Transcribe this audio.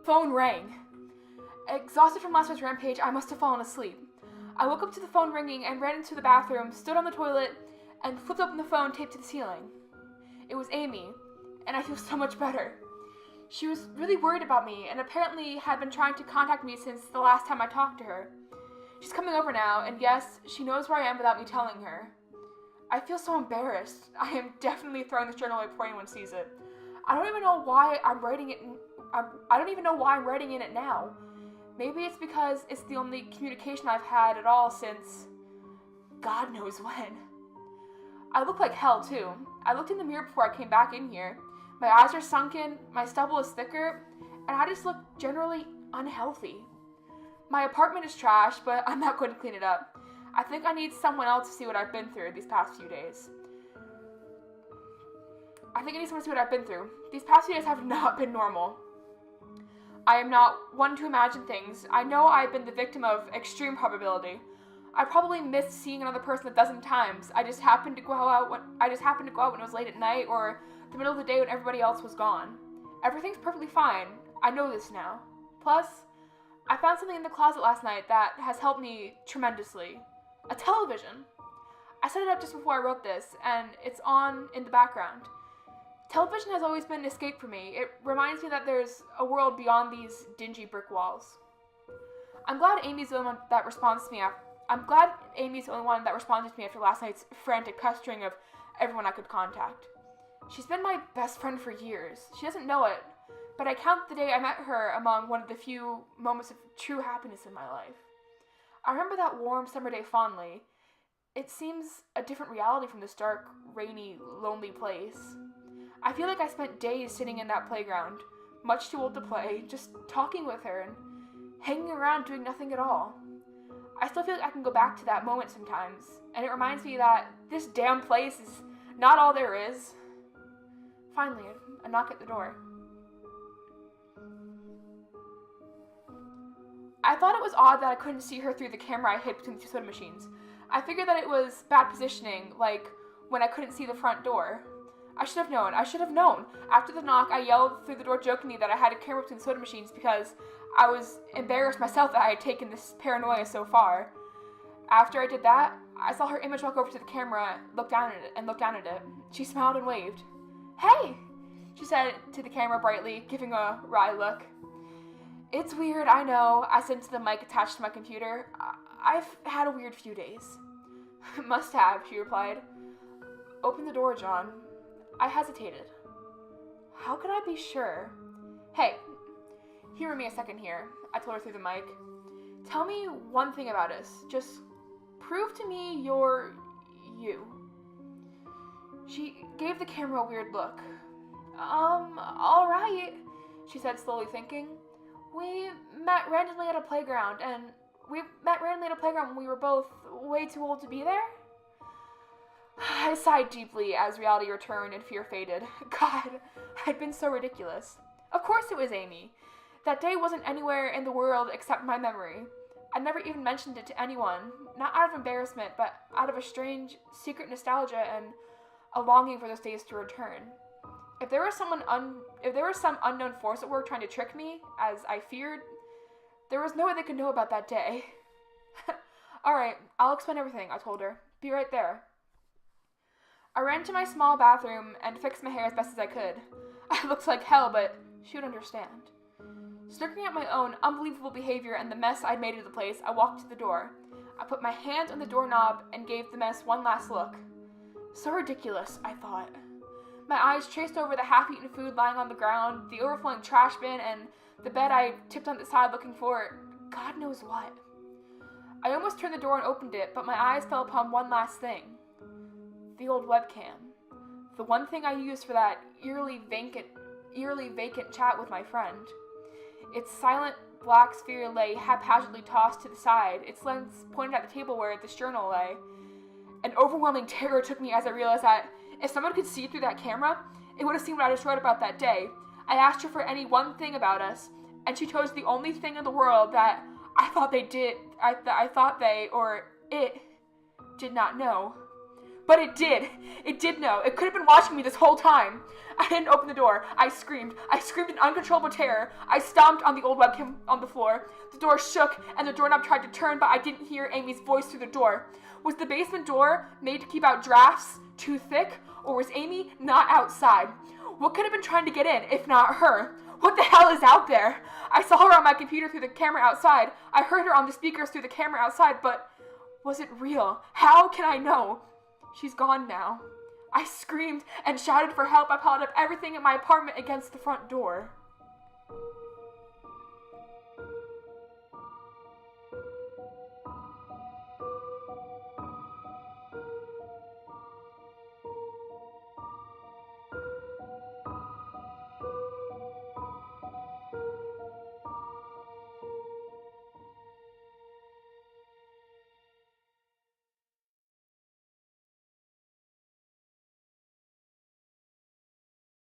phone rang. Exhausted from last night's rampage, I must have fallen asleep. I woke up to the phone ringing and ran into the bathroom, stood on the toilet, and flipped open the phone taped to the ceiling. It was Amy, and I feel so much better. She was really worried about me, and apparently had been trying to contact me since the last time I talked to her. She's coming over now, and yes, she knows where I am without me telling her. I feel so embarrassed. I am definitely throwing this journal away before anyone sees it. I don't even know why I'm writing it in it now. Maybe it's because it's the only communication I've had at all since God knows when. I look like hell, too. I looked in the mirror before I came back in here. My eyes are sunken, my stubble is thicker, and I just look generally unhealthy. My apartment is trash, but I'm not going to clean it up. I think I need someone else to see what I've been through these past few days. These past few days have not been normal. I am not one to imagine things. I know I've been the victim of extreme probability. I probably missed seeing another person a dozen times. I just happened to go out when it was late at night or the middle of the day when everybody else was gone. Everything's perfectly fine. I know this now. Plus, I found something in the closet last night that has helped me tremendously. A television. I set it up just before I wrote this, and it's on in the background. Television has always been an escape for me. It reminds me that there's a world beyond these dingy brick walls. I'm glad Amy's the only one that responded to me after last night's frantic pestering of everyone I could contact. She's been my best friend for years. She doesn't know it, but I count the day I met her among one of the few moments of true happiness in my life. I remember that warm summer day fondly. It seems a different reality from this dark, rainy, lonely place. I feel like I spent days sitting in that playground, much too old to play, just talking with her and hanging around doing nothing at all. I still feel like I can go back to that moment sometimes, and it reminds me that this damn place is not all there is. Finally, a knock at the door. I thought it was odd that I couldn't see her through the camera I hid between the two soda machines. I figured that it was bad positioning, like when I couldn't see the front door. I should have known. After the knock, I yelled through the door jokingly that I had a camera between the soda machines because I was embarrassed myself that I had taken this paranoia so far. After I did that, I saw her image walk over to the camera, look down at it. She smiled and waved. "Hey," she said to the camera brightly, giving a wry look. "It's weird, I know," I said to the mic attached to my computer. "I've had a weird few days." "Must have," she replied. "Open the door, John." I hesitated. How could I be sure? "Hey, humor me a second here," I told her through the mic. "Tell me one thing about us. Just prove to me you're you." She gave the camera a weird look. All right," she said, slowly thinking. We met randomly at a playground when we were both way too old to be there." I sighed deeply as reality returned and fear faded. God, I'd been so ridiculous. Of course it was Amy. That day wasn't anywhere in the world except my memory. I never even mentioned it to anyone, not out of embarrassment, but out of a strange, secret nostalgia and a longing for those days to return. If there was some unknown force at work trying to trick me, as I feared, there was no way they could know about that day. "All right, I'll explain everything," I told her. "Be right there." I ran to my small bathroom and fixed my hair as best as I could. I looked like hell, but she would understand. Smirking at my own unbelievable behavior and the mess I'd made of the place, I walked to the door. I put my hand on the doorknob and gave the mess one last look. So ridiculous, I thought. My eyes traced over the half-eaten food lying on the ground, the overflowing trash bin, and the bed I tipped on the side looking for God knows what. I almost turned the door and opened it, but my eyes fell upon one last thing. The old webcam. The one thing I used for that eerily vacant chat with my friend. Its silent black sphere lay haphazardly tossed to the side, its lens pointed at the table where this journal lay. An overwhelming terror took me as I realized that if someone could see through that camera, it would have seen what I just wrote about that day. I asked her for any one thing about us, and she chose the only thing in the world that I thought they did not know. But it did. It did know. It could have been watching me this whole time. I didn't open the door. I screamed. I screamed in uncontrollable terror. I stomped on the old webcam on the floor. The door shook, and the doorknob tried to turn, but I didn't hear Amy's voice through the door. Was the basement door made to keep out drafts too thick, or was Amy not outside? What could have been trying to get in, if not her? What the hell is out there? I saw her on my computer through the camera outside. I heard her on the speakers through the camera outside, but was it real? How can I know? She's gone now. I screamed and shouted for help. I piled up everything in my apartment against the front door.